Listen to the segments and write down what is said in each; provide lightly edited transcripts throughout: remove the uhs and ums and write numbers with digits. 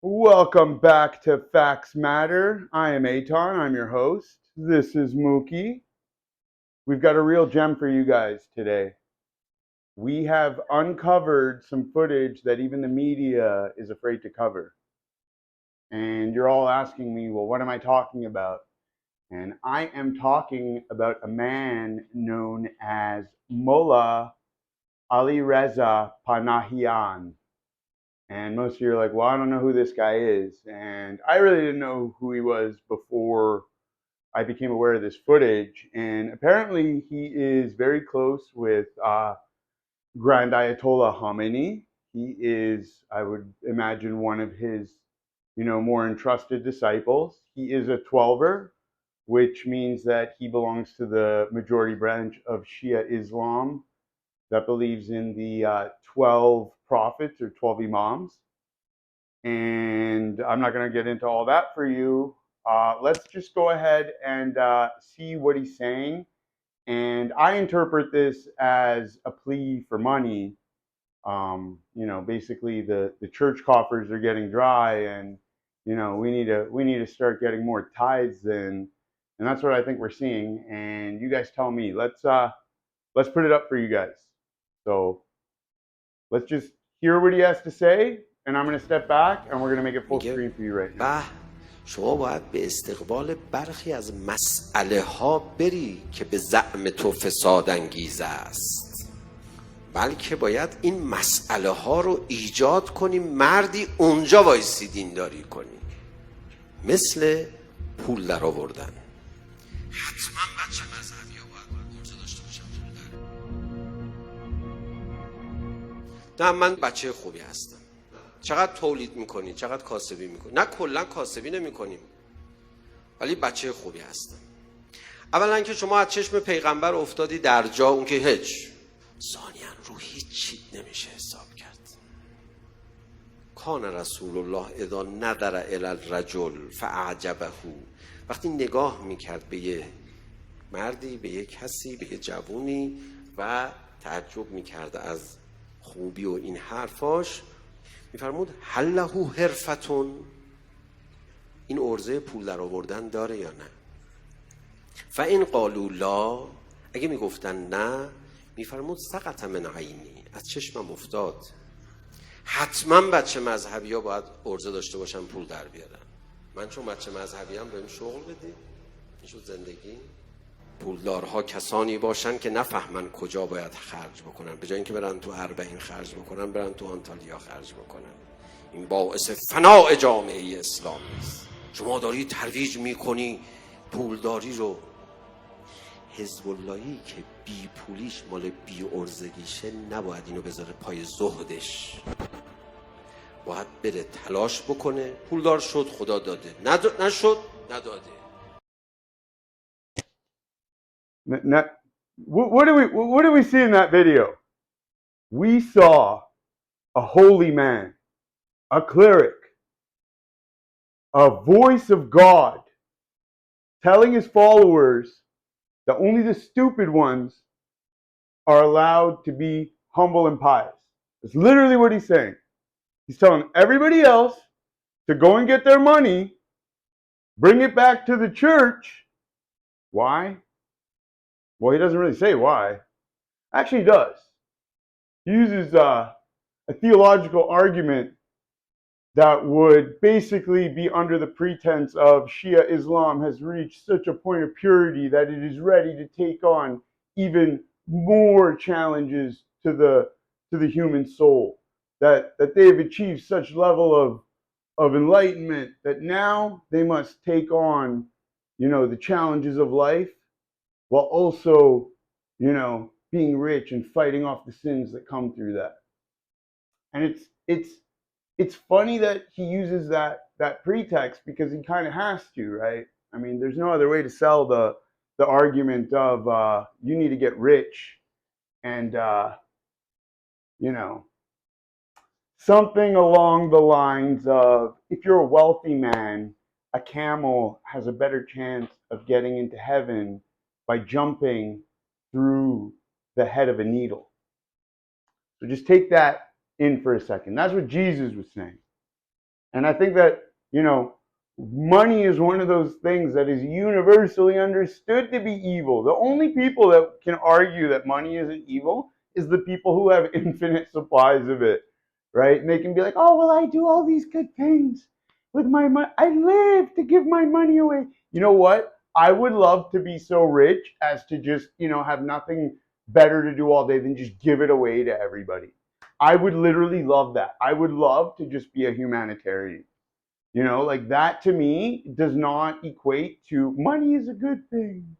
Welcome back to Facts Matter. I am Aton. I'm your host. This is Mookie. We've got a real gem for you guys today. We have uncovered some footage that even the media is afraid to cover. And you're all asking me, well, what am I talking about? And I am talking about a man known as Mullah Alireza Panahian. And most of you are like, well, I don't know who this guy is. And I really didn't know who he was before I became aware of this footage. And apparently, he is very close with Grand Ayatollah Khomeini. He is, I would imagine, one of his, more entrusted disciples. He is a 12er, which means that he belongs to the majority branch of Shia Islam that believes in the 12 prophets or 12 imams. And I'm not going to get into all that for you. Let's just go ahead and see what he's saying. And I interpret this as a plea for money. Basically the church coffers are getting dry, and we need to start getting more tithes in, and that's what I think we're seeing. And you guys tell me. Let's put it up for you guys. So let's just hear what he has to say. And I'm going to step back and we're going to make it full screen for you right now. شما باید به استقبال برخی از مسئله ها بری که به زعم تو فساد انگیز است، بلکه باید این مسئله ها رو ایجاد کنی، مردی اونجا وایسی دینداری کنی، مثل پول در آوردن. حتما بچه مذهبی ها باید ارزه داشته باشن پول در. نه، من بچه خوبی هستم. چقدر تولید میکنی، چقدر کاسبی میکنی؟ نه، کلا کاسبی نمیکنیم، ولی بچه خوبی هستم. اولا که شما از چشم پیغمبر افتادی در جا، اون که هیچ. ثانیا رو هیچ چیز نمیشه حساب کرد. کان رسول الله اذا نظر الی الرجل فاعجبه، وقتی نگاه میکرد به یه مردی، به یه کسی، به یه جوونی و تعجب میکرد از خوبی و این حرفاش، میفرمود هل له حرفتون، این ارزه پول در آوردن داره یا نه؟ فإن قالوا لا، اگه میگفتن نه، میفرمود سقط من عینی، از چشمم افتاد. حتما بچه مذهبی ها باید ارزه داشته باشن پول در بیارن. من چون بچه مذهبی هم بهم شغل بدید، این شد زندگی. پولدارها کسانی باشن که نفهمن کجا باید خرج بکنن، به جای اینکه برن تو اربعین خرج بکنن، برن تو آنتالیا خرج بکنن. این باعث فناء جامعه اسلامی است. شما داری ترویج میکنی پولداری رو. حزب اللهی که بی پولیش مال بی ارزگیشه، نباید اینو بذاره پای زهدش، باید بره تلاش بکنه. پولدار شد، خدا داده، نشد، نداده. Now, what do we see in that video? We saw a holy man, a cleric, a voice of God telling his followers that only the stupid ones are allowed to be humble and pious. That's literally what he's saying. He's telling everybody else to go and get their money, bring it back to the church. Why? Well, he doesn't really say why. Actually, he does. He uses a theological argument that would basically be under the pretense of Shia Islam has reached such a point of purity that it is ready to take on even more challenges to the human soul. That they've achieved such level of enlightenment that now they must take on, the challenges of life, while also, being rich and fighting off the sins that come through that. And it's funny that he uses that pretext, because he kind of has to, right? I mean, there's no other way to sell the argument of you need to get rich, and something along the lines of, if you're a wealthy man, a camel has a better chance of getting into heaven by jumping through the head of a needle. So just take that in for a second. That's what Jesus was saying. And I think that, money is one of those things that is universally understood to be evil. The only people that can argue that money isn't evil is the people who have infinite supplies of it, right? And they can be like, oh, well, I do all these good things with my money. I live to give my money away. You know what? I would love to be so rich as to just, have nothing better to do all day than just give it away to everybody. I would literally love that. I would love to just be a humanitarian. Like that to me does not equate to money is a good thing,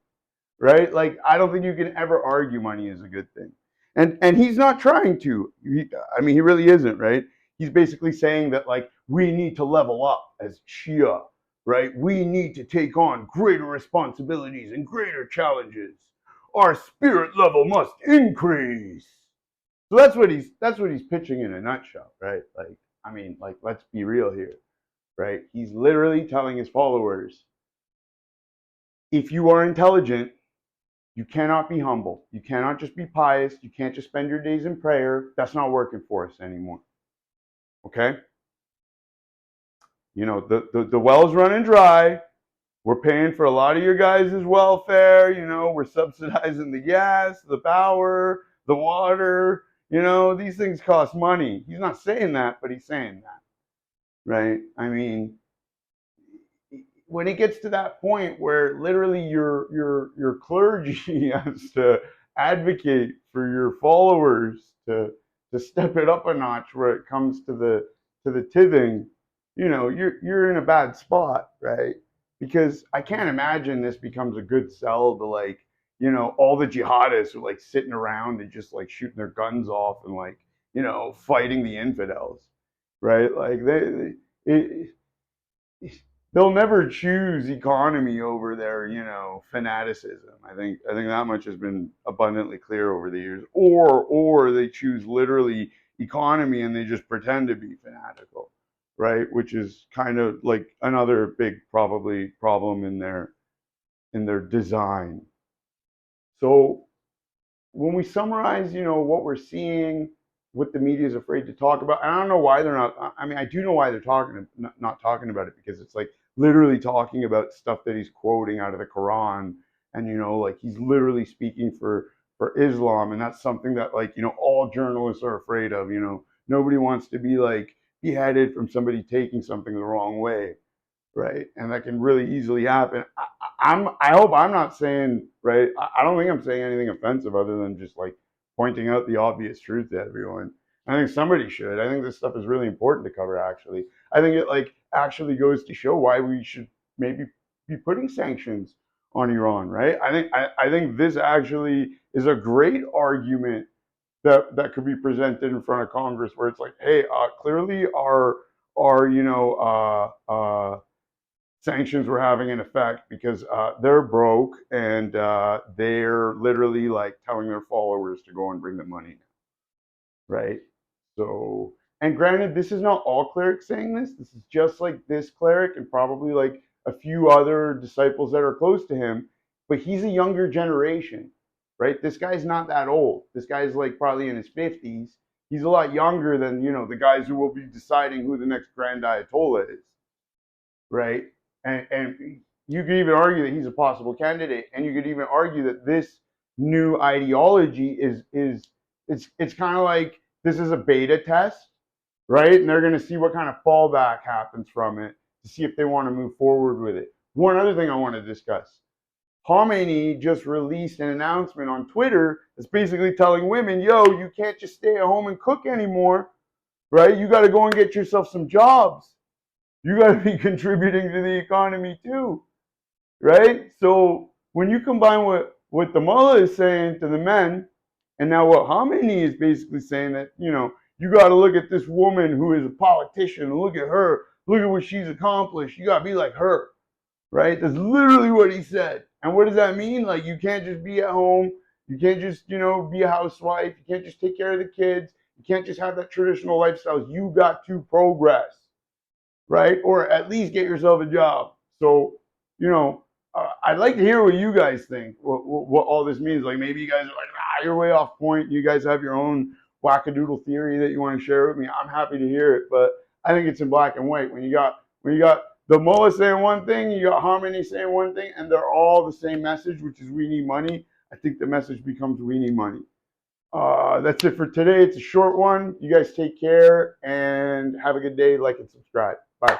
right? Like I don't think you can ever argue money is a good thing. And he's not trying to. He really isn't, right? He's basically saying that like we need to level up as Shia, right? We need to take on greater responsibilities and greater challenges. Our spirit level must increase. So that's what he's pitching in a nutshell, right? Like let's be real here, right? He's literally telling his followers, if you are intelligent, you cannot be humble. You cannot just be pious. You can't just spend your days in prayer. That's not working for us anymore. Okay? The well's running dry. We're paying for a lot of your guys' welfare. We're subsidizing the gas, the power, the water. These things cost money. He's not saying that, but he's saying that, right? When it gets to that point where literally your clergy has to advocate for your followers to step it up a notch where it comes to the tithing, you're in a bad spot, right? Because I can't imagine this becomes a good sell to like, all the jihadists are like sitting around and just like shooting their guns off and like, fighting the infidels, right? Like it, they'll never choose economy over their, fanaticism. I think that much has been abundantly clear over the years. Or they choose literally economy and they just pretend to be fanatical, right? Which is kind of like another big probably problem in their design. So when we summarize, what we're seeing, what the media is afraid to talk about, and I don't know why they're not. I do know why they're not talking about it, because it's like literally talking about stuff that he's quoting out of the Quran, and like he's literally speaking for Islam, and that's something that like all journalists are afraid of. Nobody wants to be like beheaded from somebody taking something the wrong way, right? And that can really easily happen. I hope I'm not saying, right? I don't think I'm saying anything offensive other than just like pointing out the obvious truth to everyone. I think somebody should. I think this stuff is really important to cover. Actually, I think it like actually goes to show why we should maybe be putting sanctions on Iran, right? I think this actually is a great argument that could be presented in front of Congress, where it's like, hey, clearly our sanctions were having an effect because they're broke and they're literally like telling their followers to go and bring the money now, right? So, and granted, this is not all clerics saying this. This is just like this cleric and probably like a few other disciples that are close to him, but he's a younger generation, right? This guy's not that old. This guy's like probably in his 50s. He's a lot younger than, the guys who will be deciding who the next Grand Ayatollah is, right? And you could even argue that he's a possible candidate, and you could even argue that this new ideology it's kind of like this is a beta test, right? And they're going to see what kind of fallback happens from it to see if they want to move forward with it. One other thing I want to discuss: Khomeini just released an announcement on Twitter that's basically telling women, "Yo, you can't just stay at home and cook anymore, right? You got to go and get yourself some jobs." You got to be contributing to the economy too, right? So when you combine what the Mullah is saying to the men, and now what Khomeini is basically saying, that you got to look at this woman who is a politician and look at her, look at what she's accomplished. You got to be like her, right? That's literally what he said. And what does that mean? Like you can't just be at home. You can't just be a housewife. You can't just take care of the kids. You can't just have that traditional lifestyle. You got to progress, right? Or at least get yourself a job. So, I'd like to hear what you guys think, what all this means. Like maybe you guys are like, you're way off point. You guys have your own wackadoodle theory that you want to share with me. I'm happy to hear it. But I think it's in black and white. When you got the Mullah saying one thing, you got Harmony saying one thing, and they're all the same message, which is we need money. I think the message becomes we need money. That's it for today. It's a short one. You guys take care and have a good day. Like and subscribe. Bye.